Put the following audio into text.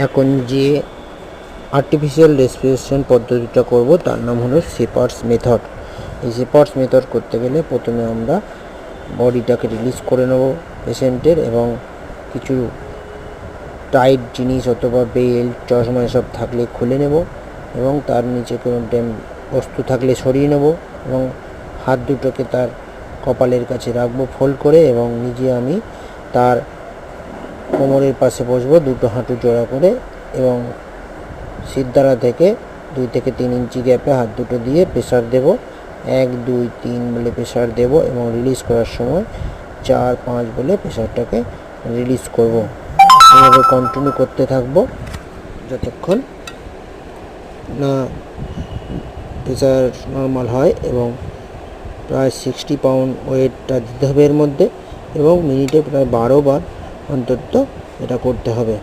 এখন যে artificial respiration পদ্ধতিটা করব তার নাম হলো শেপার্ডস মেথড। এই শেপার্ডস মেথড করতে গেলে প্রথমে আমরা বডিটাকে রিলিজ করে নেব পেশেন্টের, এবং কিছু টাইট জিনিস অথবা বেল্ট চশমা এসব থাকলে খুলে নেব, এবং তার নিচে কোনো বস্তু থাকলে সরিয়ে নেব, এবং হাত দুটোকে তার কপালের কাছে রাখবো ফোল্ড করে, এবং নিজে আমি তার কোমরের পাশে বসবো দুটো হাঁটু জোড়া করে, এবং সিদ্ধারা থেকে 2 থেকে 3 ইঞ্চি গ্যাপে হাত দুটো দিয়ে প্রেসার দেব। 1 2 3 বলে প্রেসার দেব, এবং রিলিজ করার সময় 4 5 বলে প্রেসারটাকে রিলিজ করব। এভাবে কন্টিনিউ করতে থাকবো যতক্ষণ না প্রেসার নর্মাল হয়, এবং প্রায় 60 পাউন্ড ওয়েটটা দিতে হবে এর মধ্যে, এবং মিনিটে প্রায় 12 বার অন্তত এটা করতে হবে।